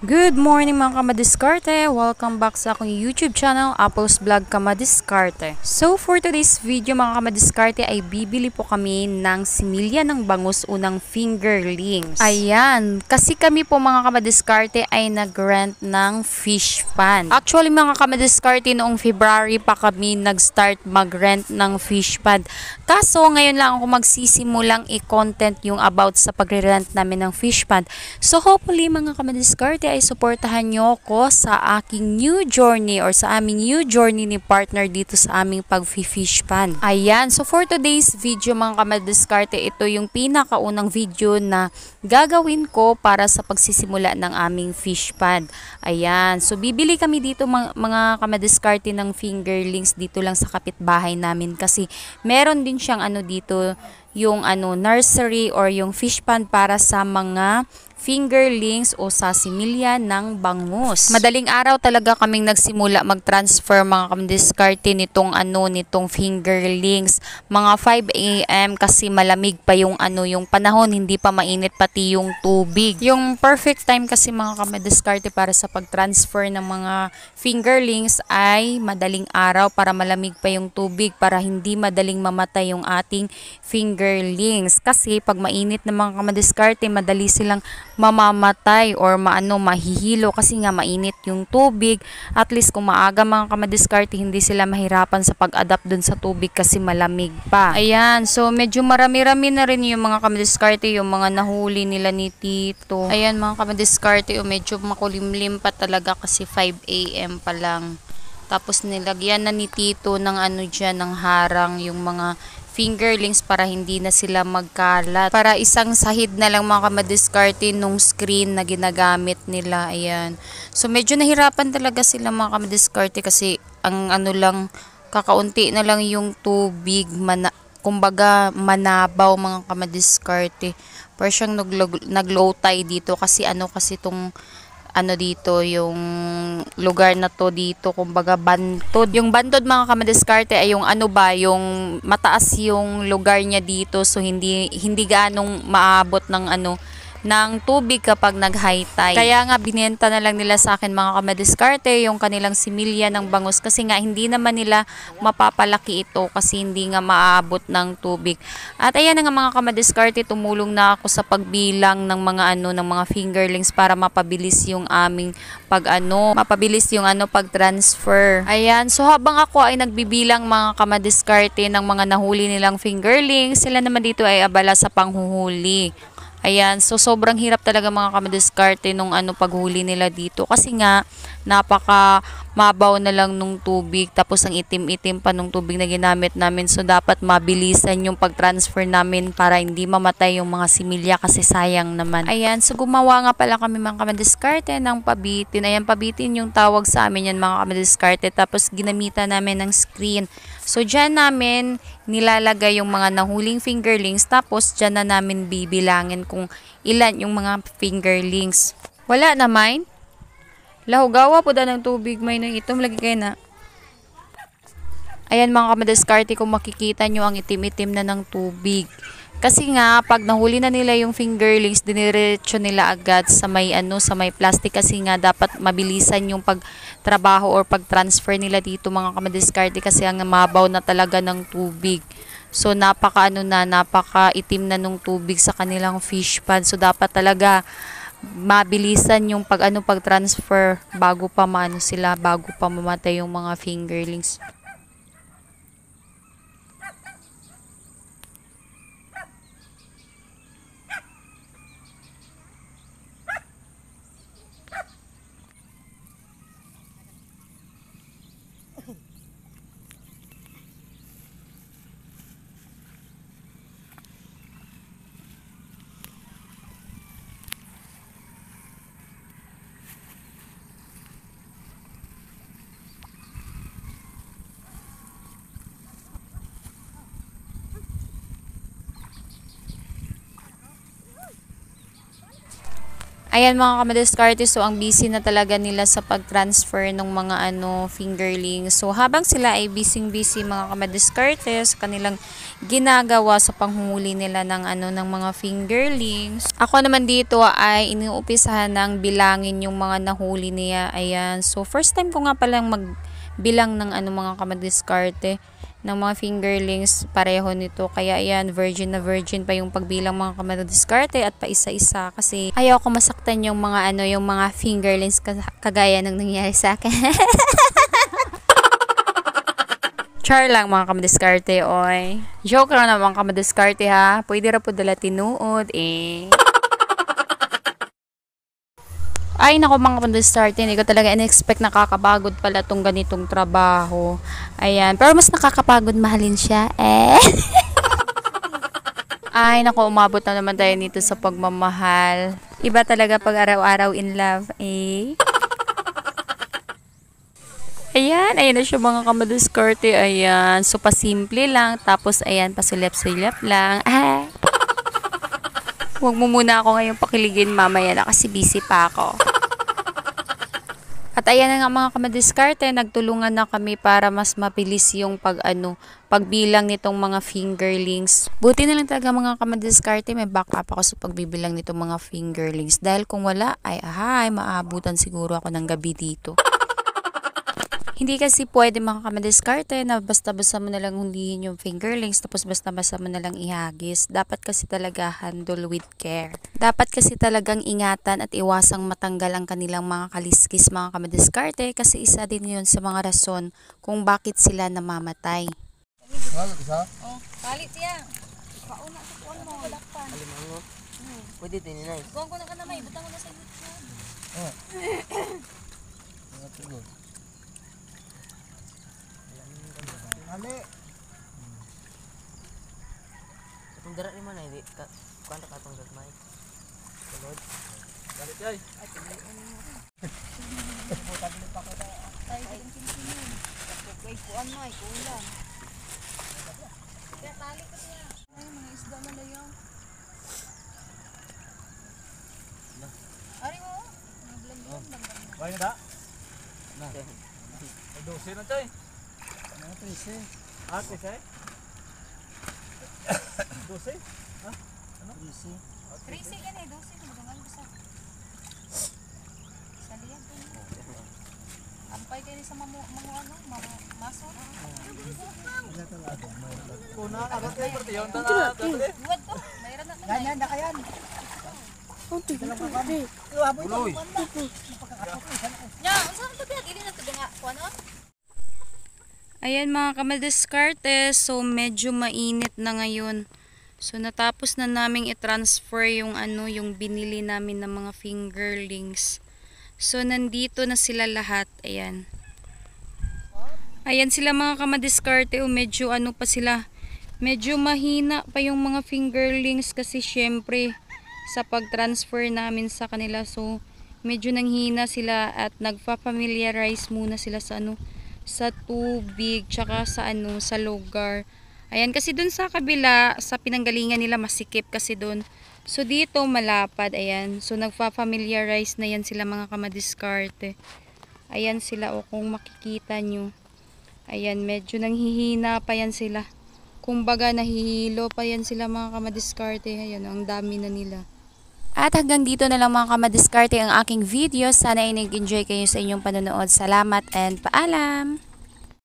Good morning mga kamadiskarte! Welcome back sa akong YouTube channel, Apples Vlog Kamadiskarte. So for today's video mga kamadiskarte ay bibili po kami ng similya ng bangus unang fingerlings. Ayan, kasi kami po mga kamadiskarte ay nag-rent ng fish pan. Actually mga kamadiskarte noong February pa kami nag-start mag-rent ng fish pan. Kaso ngayon lang ako magsisimulang i-content yung about sa pagre-rent namin ng fish pan. So hopefully mga kamadiskarte ay suportahan nyo ko sa aking new journey or sa aming new journey ni partner dito sa aming pag-fish pan. Ayan, so for today's video mga kamadiskarte, ito yung pinakaunang video na gagawin ko para sa pagsisimula ng aming fish pan. Ayan, so bibili kami dito mga kamadiskarte ng fingerlings dito lang sa kapitbahay namin kasi meron din siyang dito yung nursery or yung fish pan para sa mga fingerlings o sa similya ng bangus. Madaling araw talaga kaming nagsimula mag-transfer mga kamdiskarte nitong fingerlings. Mga 5 AM kasi malamig pa yung yung panahon, hindi pa mainit pati yung tubig. Yung perfect time kasi mga kamdiskarte para sa pag-transfer ng mga fingerlings ay madaling araw para malamig pa yung tubig para hindi madaling mamatay yung ating fingerlings. Kasi pag mainit na mga kamdiskarte, madali silang mamamatay or mahihilo kasi nga mainit yung tubig. At least kung maaga mga kamadiskarte, hindi sila mahirapan sa pag-adapt dun sa tubig kasi malamig pa. Ayan, so medyo marami-rami na rin yung mga kamadiskarte, yung mga nahuli nila ni Tito. Ayan mga kamadiskarte, medyo makulimlim pa talaga kasi 5 AM pa lang. Tapos nilagyan na ni Tito ng dyan, ng harang yung mga fingerlings para hindi na sila magkalat. Para isang sahid na lang mga kamadiskarte nung screen na ginagamit nila. Ayan. So medyo nahirapan talaga sila mga kamadiskarte kasi ang lang, kakaunti na lang yung tubig. Kumbaga manabaw mga kamadiskarte. Para siyang nag-low tide dito kasi kasi tong dito yung lugar na to dito, kumbaga bantod. Yung bantod mga kamadiskarte ay yung yung mataas yung lugar niya dito, so hindi ganong maabot ng ng tubig kapag nag-high tide. Kaya nga binenta na lang nila sa akin mga kamadiskarte yung kanilang similya ng bangus kasi nga hindi naman nila mapapalaki ito kasi hindi nga maabot ng tubig. At ayan na nga mga kamadiskarte, tumulong na ako sa pagbilang ng mga ng mga fingerlings para mapabilis yung aming mapabilis yung pag-transfer. Ayan, so habang ako ay nagbibilang mga kamadiskarte ng mga nahuli nilang fingerlings, sila naman dito ay abala sa panghuhuli. Ayan, so sobrang hirap talaga mga kamadiskarte nung paghuli nila dito kasi nga napaka mabaw na lang nung tubig, tapos ang itim-itim pa nung tubig na ginamit namin, so dapat mabilisan yung pag-transfer namin para hindi mamatay yung mga similya kasi sayang naman. Ayan, so gumawa nga pala kami mga kamadiskarte ng pabitin. Ayan, pabitin yung tawag sa amin yan mga kamadiskarte, tapos ginamitan namin ng screen. So dyan namin nilalagay yung mga nahuling fingerlings, tapos dyan na namin bibilangin kung ilan yung mga fingerlings. Wala na mine? Lahugawa po da ng tubig, may nang itom lagi kayo na. Ayan mga kamadiskarte, kung makikita nyo ang itim-itim na ng tubig. Kasi nga pag nahuli na nila yung fingerlings, diniretso nila agad sa may sa may plastic kasi nga dapat mabilisan yung pagtrabaho or pag-transfer nila dito mga kamadiskarte kasi ang mabaw na talaga ng tubig. So napaka napaka itim na nung tubig sa kanilang fish pan. So dapat talaga mabilisan yung pag-transfer bago pa bago pa mamatay yung mga fingerlings. Ayan mga kamadiskarte, so ang busy na talaga nila sa pag-transfer ng mga fingerlings. So habang sila ay busy mga kamadiskarte sa kanilang ginagawa sa panghuli nila ng ng mga fingerlings. Ako naman dito ay inuupisahan ng bilangin yung mga nahuli niya. Ayan. So first time ko nga palang magbilang ng mga kamadiskarte ng mga fingerlings pareho nito. Kaya ayan, virgin na virgin pa yung pagbilang mga kamadiskarte at pa isa-isa kasi ayaw ko masaktan yung mga yung mga fingerlings kagaya ng nangyari sa akin. Char lang mga kamadiskarte, oy. Joke lang naman kamadiskarte ha. Pwede ra po dala tinuod eh. Ay, nako mga kamadiskarte, hindi ko talaga in-expect nakakapagod pala tong ganitong trabaho. Ayan, pero mas nakakapagod mahalin siya. Eh. Ay, nako, umabot na naman tayo nito sa pagmamahal. Iba talaga pag araw-araw in love, eh. Ayan, ayan na siya mga kamadiskarte. Ayan, so pasimple lang. Tapos, ayan, pasulap-sulap lang. Ah. Huwag mo muna ako ngayon pakiligin mamaya na kasi busy pa ako. At ayan na nga mga kamadiskarte, nagtulungan na kami para mas mabilis yung pagbilang nitong mga fingerlings. Buti na lang talaga mga kamadiskarte, may backup ako sa pagbibilang nitong mga fingerlings. Dahil kung wala, ay maabutan siguro ako ng gabi dito. Hindi kasi pwede mga kamadiskarte na basta-basta mo nalang hulihin yung fingerlings tapos basta-basta mo nalang ihagis. Dapat kasi talaga handle with care. Dapat kasi talagang ingatan at iwasang matanggal ang kanilang mga kaliskis mga kamadiskarte kasi isa din yun sa mga rason kung bakit sila namamatay. Oh, kalit siya. Pauna sa kuwan mo. Balakpan. Alimango. Pwede din inay. Kuwan ko na ka na may. Butang mo na sa YouTube. Ali. Itong dara ni man ay kuan ta katong gagmay. Sulod. Galit ay. Ay pili mo. Buta dili pa ko ta. Ay, ang kinsin. Kay kuwan mo ay kulang. Kaya tali ko siya. Ay, mga isda na lang. Ari mo. Naglandian bang. Baik na da? Na. Ay, 12 na tayo. Ano 13? Ah, 13? 12? Ha? Ano? 13. 13 yan eh, 12 ko dangan ko sa. Sa liyag ko. Ampay kayo sa mga maso. Una, agad kayo parte yun. Tara, dali. Buwad to. Mayroon na to. Ganyan na kayan. Buloy. Nya, unsa man to biya? Dili na to nga kuan on. Ayan mga kamadiskarte, so medyo mainit na ngayon. So natapos na naming i-transfer yung yung binili namin ng mga fingerlings. So nandito na sila lahat, ayan. Ayan sila mga kamadiskarte, medyo pa sila. Medyo mahina pa yung mga fingerlings kasi syempre sa pag-transfer namin sa kanila. So medyo nanghina sila at nagfa-familiarize muna sila sa sa tubig tsaka sa sa lugar. Ayan kasi dun sa kabila sa pinanggalingan nila masikip kasi dun. So dito malapad, ayan. So nagfa-familiarize na yan sila mga kamadiskarte. Ayan sila kung makikita nyo. Ayan medyo nanghihina pa yan sila. Kumbaga nahihilo pa yan sila mga kamadiskarte. Ayan ang dami na nila. At hanggang dito na lang mga kamadiskarte ang aking video. Sana ay nag-enjoy kayo sa inyong panonood. Salamat and paalam!